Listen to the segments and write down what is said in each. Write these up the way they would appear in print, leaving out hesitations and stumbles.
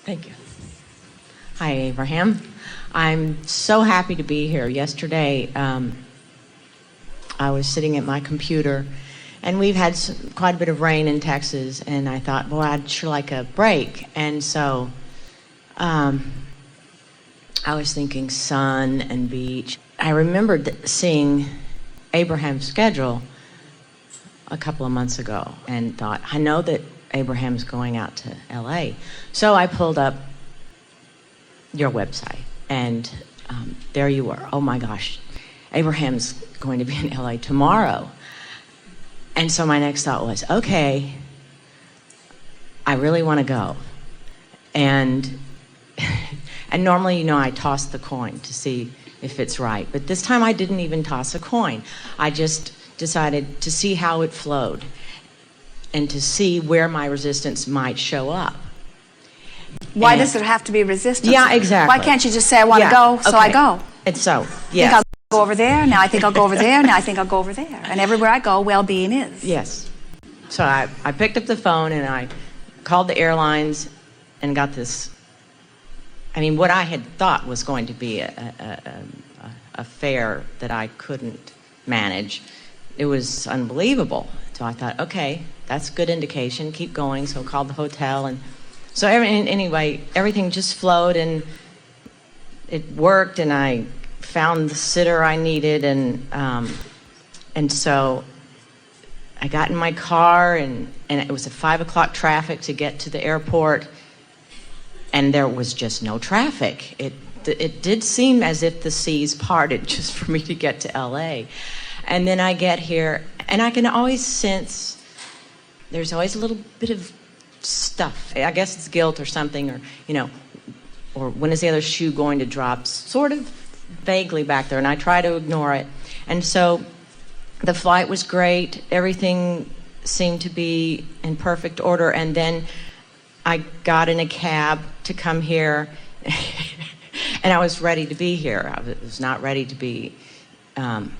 Thank you. Hi, Abraham. I'm so happy to be here. Yesterday, I was sitting at my computer, and we've had quite a bit of rain in Texas, and I thought, boy, I'd sure like a break. And so I was thinking sun and beach. I remembered seeing Abraham's schedule a couple of months ago and thought, I know that Abraham's going out to LA. So I pulled up your website, and there you were. Oh my gosh, Abraham's going to be in LA tomorrow. And so my next thought was, okay, I really want to go. And normally, I toss the coin to see if it's right. But this time I didn't even toss a coin. I just decided to see how it flowed and to see where my resistance might show up. Why does there have to be resistance? Yeah, exactly. Why can't you just say, I want to go, so I go? It's so, yes. I think I'll go over there, now I think I'll go over there, now I think I'll go over there. And everywhere I go, well-being is. Yes. So I picked up the phone and I called the airlines and got this, what I had thought was going to be a fare that I couldn't manage. It was unbelievable. So I thought, okay, that's a good indication, keep going. So I called the hotel, and so anyway, everything just flowed, and it worked, and I found the sitter I needed, and so I got in my car, and it was a 5 o'clock traffic to get to the airport, and there was just no traffic. It did seem as if the seas parted just for me to get to LA. And then I get here, and I can always sense there's always a little bit of stuff. I guess it's guilt or something, or or when is the other shoe going to drop, sort of vaguely back there, and I try to ignore it. And so the flight was great. Everything seemed to be in perfect order, and then I got in a cab to come here, and I was ready to be here. I was not ready to be on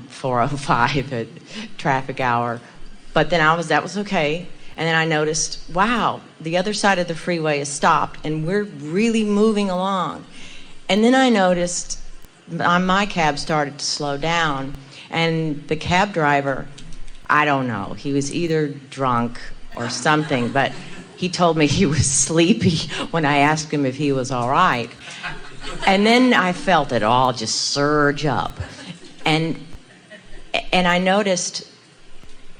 405 at traffic hour, but then that was okay. And then I noticed, wow, the other side of the freeway is stopped, and we're really moving along. And then I noticed my cab started to slow down, and the cab driver, I don't know, he was either drunk or something, but he told me he was sleepy when I asked him if he was all right. And then I felt it all just surge up. And I noticed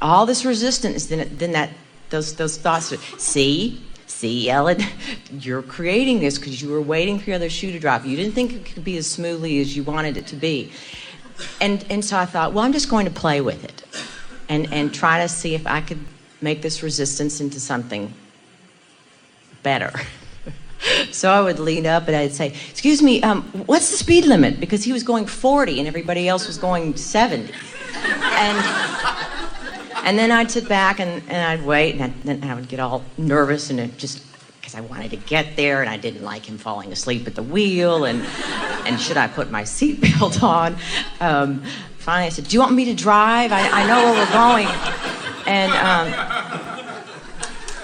all this resistance, then those thoughts, see, Ellen, you're creating this because you were waiting for your other shoe to drop. You didn't think it could be as smoothly as you wanted it to be. And so I thought, well, I'm just going to play with it and try to see if I could make this resistance into something better. So I would lean up and I'd say, excuse me, what's the speed limit? Because he was going 40 and everybody else was going 70. And then I'd sit back and I'd wait, and then I would get all nervous, and it just because I wanted to get there, and I didn't like him falling asleep at the wheel, and should I put my seatbelt on? Finally I said, do you want me to drive? I know where we're going.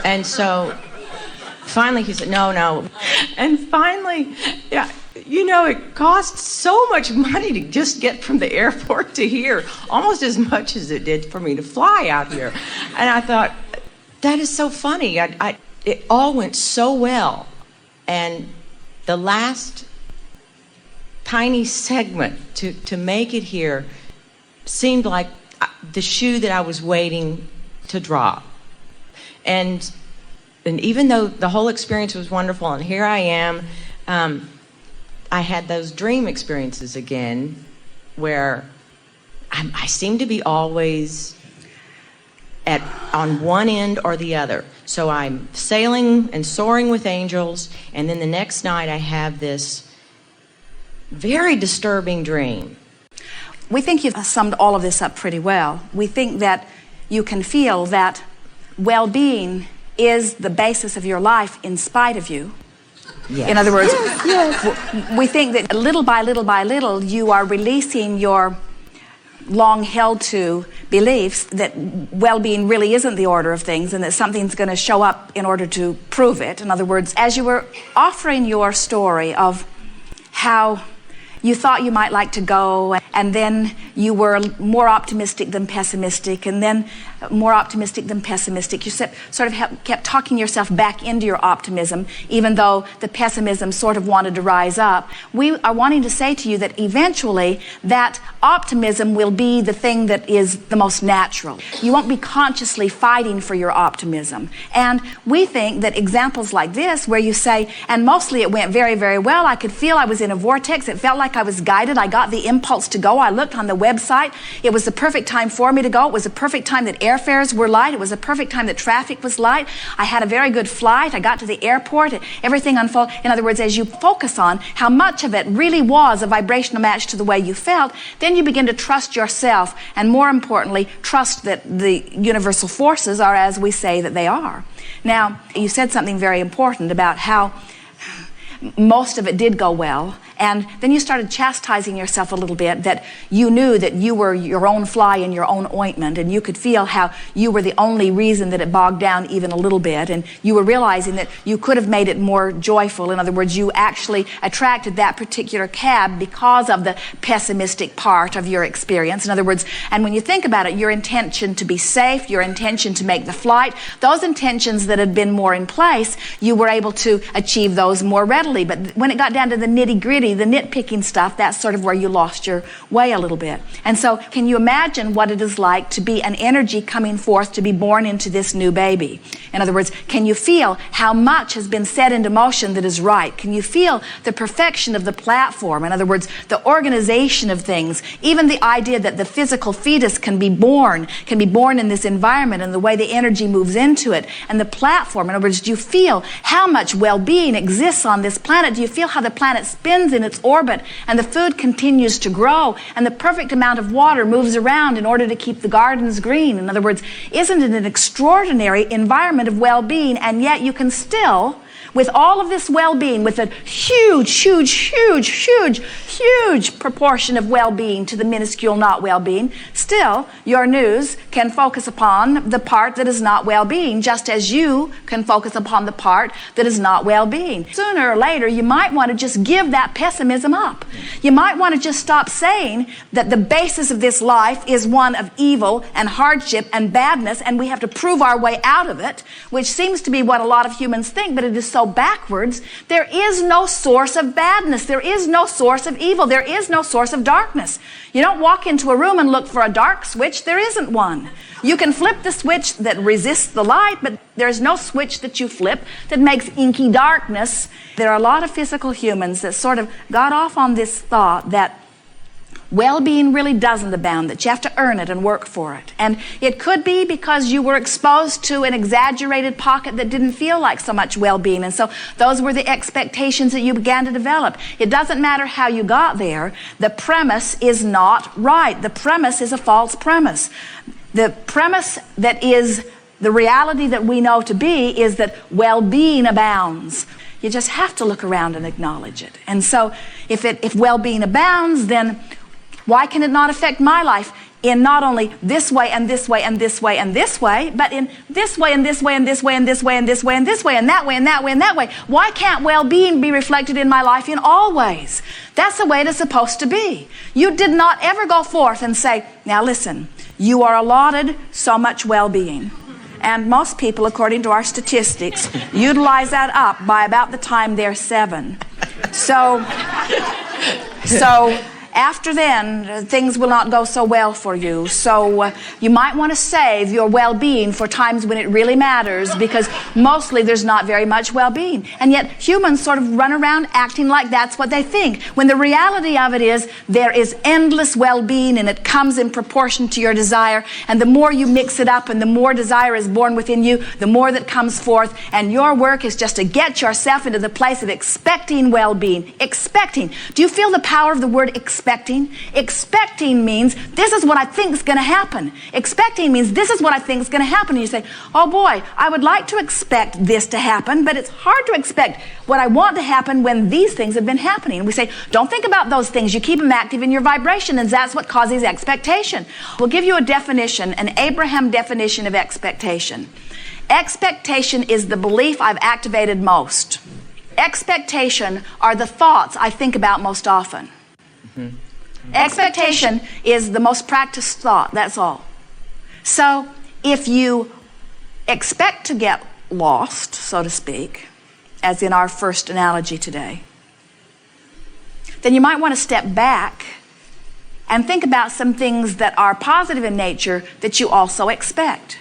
And so finally he said, no. And finally, yeah, it costs so much money to just get from the airport to here, almost as much as it did for me to fly out here. And I thought, that is so funny. It all went so well. And the last tiny segment to make it here seemed like the shoe that I was waiting to drop. And even though the whole experience was wonderful, and here I am, I had those dream experiences again where I seem to be always on one end or the other. So I'm sailing and soaring with angels, and then the next night I have this very disturbing dream. We think you've summed all of this up pretty well. We think that you can feel that well-being is the basis of your life in spite of you. Yes. In other words, yes. We think that little by little by little, you are releasing your long held to beliefs that well-being really isn't the order of things and that something's going to show up in order to prove it. In other words, as you were offering your story of how you thought you might like to go, and then you were more optimistic than pessimistic, and then more optimistic than pessimistic. You sort of kept talking yourself back into your optimism, even though the pessimism sort of wanted to rise up. We are wanting to say to you that eventually that optimism will be the thing that is the most natural. You won't be consciously fighting for your optimism. And we think that examples like this, where you say, and mostly it went very, very well. I could feel I was in a vortex. It felt like I was guided. I got the impulse to go. I looked on the website. It was the perfect time for me to go. It was the perfect time that airfares were light. It was the perfect time that traffic was light. I had a very good flight. I got to the airport. Everything unfolded. In other words, as you focus on how much of it really was a vibrational match to the way you felt, then you begin to trust yourself, and more importantly, trust that the universal forces are as we say that they are. Now, you said something very important about how most of it did go well, and then you started chastising yourself a little bit, that you knew that you were your own fly in your own ointment, and you could feel how you were the only reason that it bogged down even a little bit, and you were realizing that you could have made it more joyful. In other words, you actually attracted that particular cab because of the pessimistic part of your experience. In other words, and when you think about it, your intention to be safe, your intention to make the flight, those intentions that had been more in place, you were able to achieve those more readily. But when it got down to the nitty-gritty, the nitpicking stuff, that's sort of where you lost your way a little bit. And so can you imagine what it is like to be an energy coming forth to be born into this new baby? In other words, can you feel how much has been set into motion that is right? Can you feel the perfection of the platform? In other words, the organization of things, even the idea that the physical fetus can be born in this environment, and the way the energy moves into it, and the platform. In other words, do you feel how much well-being exists on this planet? Do you feel how the planet spins in its orbit, and the food continues to grow, and the perfect amount of water moves around in order to keep the gardens green? In other words, isn't it an extraordinary environment of well-being? And yet you can still, with all of this well-being, with a huge proportion of well-being to the minuscule not well-being, still your news can focus upon the part that is not well-being, just as you can focus upon the part that is not well-being. Sooner or later, you might want to just give that pessimism up. You might want to just stop saying that the basis of this life is one of evil and hardship and badness, and we have to prove our way out of it, which seems to be what a lot of humans think, but it is so backwards. There is no source of badness. There is no source of evil. There is no source of darkness. You don't walk into a room and look for a dark switch. There isn't one. You can flip the switch that resists the light, but there's no switch that you flip that makes inky darkness. There are a lot of physical humans that sort of got off on this thought that well-being really doesn't abound, that you have to earn it and work for it. And it could be because you were exposed to an exaggerated pocket that didn't feel like so much well-being, and so those were the expectations that you began to develop. It doesn't matter how you got there. The premise is not right. The premise is a false premise. The premise that is the reality that we know to be is that well-being abounds. You just have to look around and acknowledge it. And so if well-being abounds, then why can it not affect my life in not only this way and this way and this way and this way, but in this way and this way and this way and this way and this way and this way and that way and that way and that way? Why can't well-being be reflected in my life in all ways? That's the way it is supposed to be. You did not ever go forth and say, now listen, you are allotted so much well-being. And most people, according to our statistics, utilize that up by about the time they're 7. So after then, things will not go so well for you. So you might want to save your well-being for times when it really matters, because mostly there's not very much well-being. And yet humans sort of run around acting like that's what they think, when the reality of it is there is endless well-being, and it comes in proportion to your desire. And the more you mix it up and the more desire is born within you, the more that comes forth. And your work is just to get yourself into the place of expecting well-being. Expecting. Do you feel the power of the word expecting? expecting. Expecting means this is what I think is going to happen. Expecting means this is what I think is going to happen. And you say, oh boy, I would like to expect this to happen, but it's hard to expect what I want to happen when these things have been happening. And we say, don't think about those things. You keep them active in your vibration, and that's what causes expectation. We'll give you a definition, an Abraham definition of expectation. Expectation is the belief I've activated most. Expectation are the thoughts I think about most often. Expectation is the most practiced thought, that's all. So if you expect to get lost, so to speak, as in our first analogy today, then you might want to step back and think about some things that are positive in nature that you also expect.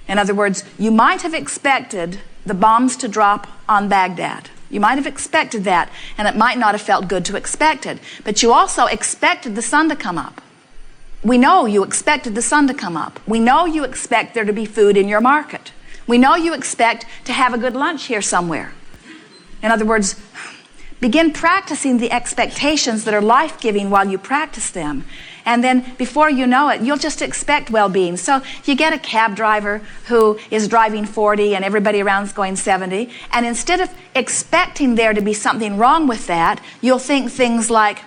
In other words, you might have expected the bombs to drop on Baghdad. You might have expected that, and it might not have felt good to expect it. But you also expected the sun to come up. We know you expected the sun to come up. We know you expect there to be food in your market. We know you expect to have a good lunch here somewhere. In other words, begin practicing the expectations that are life-giving while you practice them. And then before you know it, you'll just expect well-being. So you get a cab driver who is driving 40 and everybody around is going 70. And instead of expecting there to be something wrong with that, you'll think things like,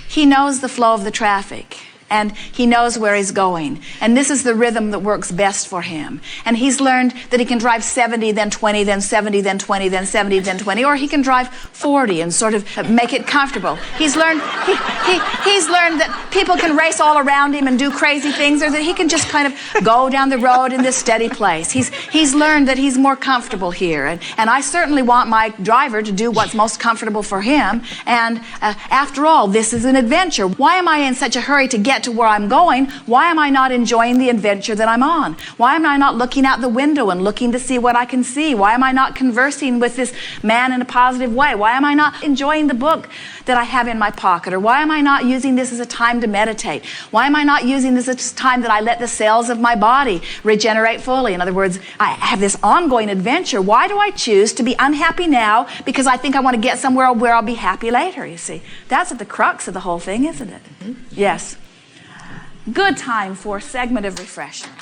he knows the flow of the traffic. And he knows where he's going. And this is the rhythm that works best for him. And he's learned that he can drive 70, then 20, then 70, then 20, then 70, then 20. Or he can drive 40 and sort of make it comfortable. He's learned that people can race all around him and do crazy things, or that he can just kind of go down the road in this steady place. He's learned that he's more comfortable here. And I certainly want my driver to do what's most comfortable for him. And after all, this is an adventure. Why am I in such a hurry to get to where I'm going? Why am I not enjoying the adventure that I'm on? Why am I not looking out the window and looking to see what I can see? Why am I not conversing with this man in a positive way? Why am I not enjoying the book that I have in my pocket? Or why am I not using this as a time to meditate? Why am I not using this as a time that I let the cells of my body regenerate fully? In other words, I have this ongoing adventure. Why do I choose to be unhappy now because I think I want to get somewhere where I'll be happy later, you see? That's at the crux of the whole thing, isn't it? Yes. Good time for a segment of refreshment.